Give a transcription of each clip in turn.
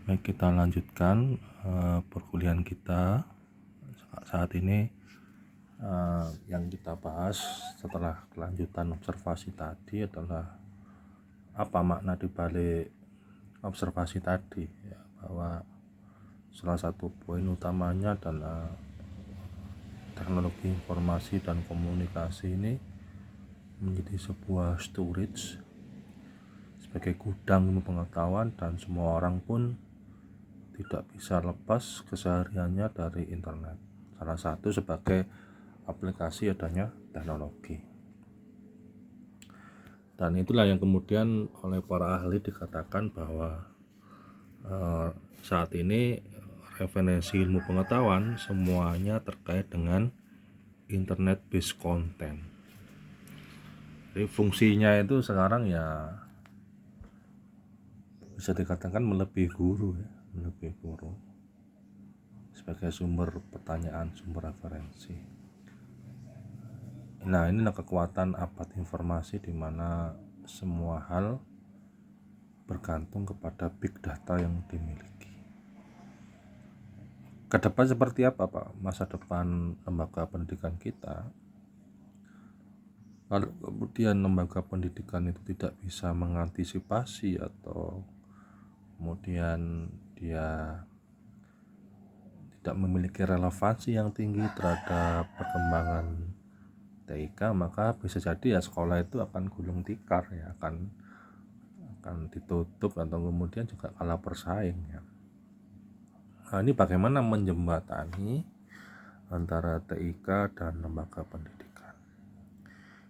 Baik, kita lanjutkan perkuliahan kita saat ini. Yang kita bahas setelah kelanjutan observasi tadi adalah apa makna dibalik observasi tadi, ya, bahwa salah satu poin utamanya adalah teknologi informasi dan komunikasi ini menjadi sebuah storage sebagai gudang ilmu pengetahuan, dan semua orang pun tidak bisa lepas kesehariannya dari internet. Salah satu sebagai aplikasi adanya teknologi. Dan itulah yang kemudian oleh para ahli dikatakan bahwa saat ini referensi ilmu pengetahuan semuanya terkait dengan internet based content. Jadi fungsinya itu sekarang ya bisa dikatakan melebihi guru, ya, melebihi guru sebagai sumber pertanyaan, sumber referensi. Nah, inilah kekuatan abad informasi di mana semua hal bergantung kepada big data yang dimiliki. Kedepan seperti apa, Pak, masa depan lembaga pendidikan kita? Kalau kemudian lembaga pendidikan itu tidak bisa mengantisipasi atau kemudian dia tidak memiliki relevansi yang tinggi terhadap perkembangan TIK, maka bisa jadi ya sekolah itu akan gulung tikar, ya, akan ditutup atau kemudian juga kalah bersaing, ya. Nah, ini bagaimana menjembatani antara TIK dan lembaga pendidikan.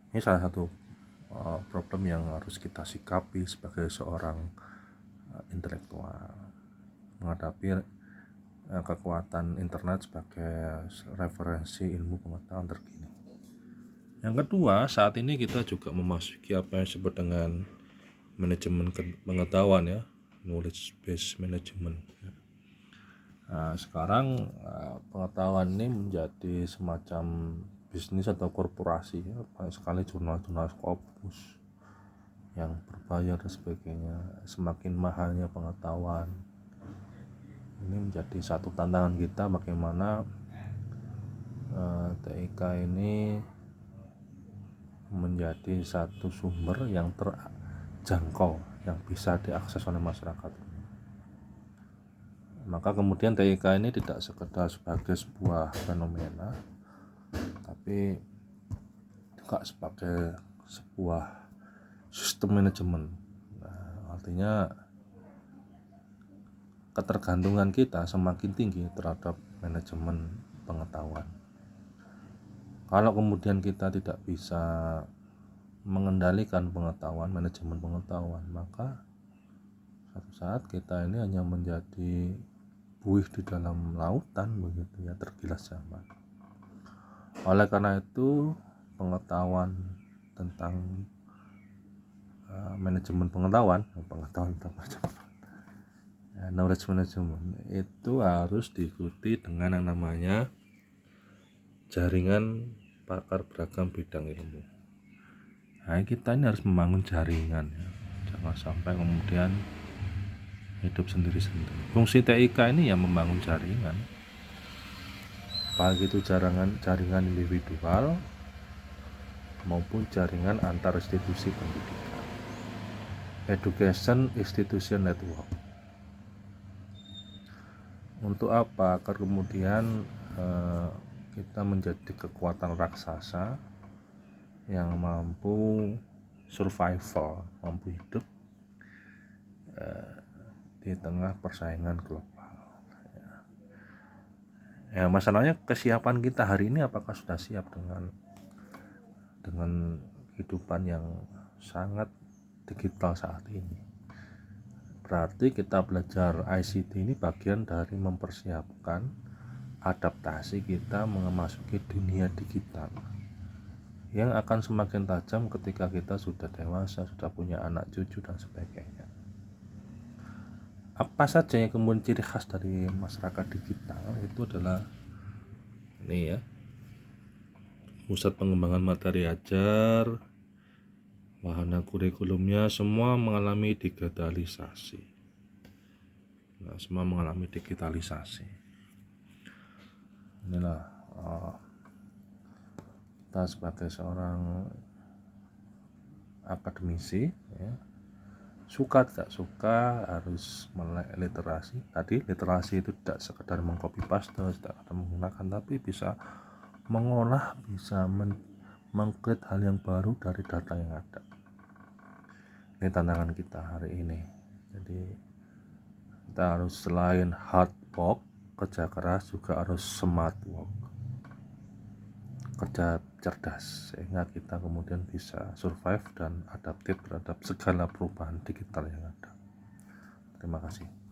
Ini salah satu problem yang harus kita sikapi sebagai seorang intelektual menghadapi kekuatan internet sebagai referensi ilmu pengetahuan terkini. Yang kedua, saat ini kita juga memasuki apa yang disebut dengan manajemen pengetahuan, ya, knowledge based management. Nah, sekarang pengetahuan ini menjadi semacam bisnis atau korporasi, ya. Banyak sekali jurnal-jurnal Scopus yang berbayar dan sebagainya. Semakin mahalnya pengetahuan, ini menjadi satu tantangan kita bagaimana TIK ini menjadi satu sumber yang terjangkau, yang bisa diakses oleh masyarakat. Maka kemudian TIK ini tidak sekedar sebagai sebuah fenomena, tapi juga sebagai sebuah sistem manajemen. Nah, artinya ketergantungan kita semakin tinggi terhadap manajemen pengetahuan. Kalau kemudian kita tidak bisa mengendalikan pengetahuan, manajemen pengetahuan, maka suatu saat kita ini hanya menjadi buih di dalam lautan, begitu ya, tergilas zaman. Oleh karena itu, pengetahuan tentang manajemen pengetahuan knowledge management itu harus diikuti dengan yang namanya jaringan pakar beragam bidang ilmu. Nah, kita ini harus membangun jaringan, ya. Jangan sampai kemudian hidup sendiri-sendiri. Fungsi TIK ini ya membangun jaringan, baik itu jaringan individual maupun jaringan antar institusi pendidikan, education institution network. Untuk apa? Agar kemudian kita menjadi kekuatan raksasa yang mampu survival, mampu hidup di tengah persaingan global. Ya, masalahnya kesiapan kita hari ini apakah sudah siap dengan kehidupan yang sangat digital saat ini. Berarti kita belajar ICT ini bagian dari mempersiapkan adaptasi kita memasuki dunia digital yang akan semakin tajam ketika kita sudah dewasa, sudah punya anak cucu dan sebagainya. Apa saja yang kemudian ciri khas dari masyarakat digital itu adalah ini, ya, pusat pengembangan materi ajar, wahana kurikulumnya semua mengalami digitalisasi. semua mengalami digitalisasi. Inilah kita sebagai seorang akademisi, ya, suka tidak suka harus melek literasi. Tadi literasi itu tidak sekedar mengcopy paste, tidak ada menggunakan, tapi bisa mengolah, bisa meng-create hal yang baru dari data yang ada. Ini tantangan kita hari ini. Jadi kita harus selain hard work, kerja keras, juga harus smart work, kerja cerdas, sehingga kita kemudian bisa survive dan adaptif terhadap segala perubahan digital yang ada. Terima kasih.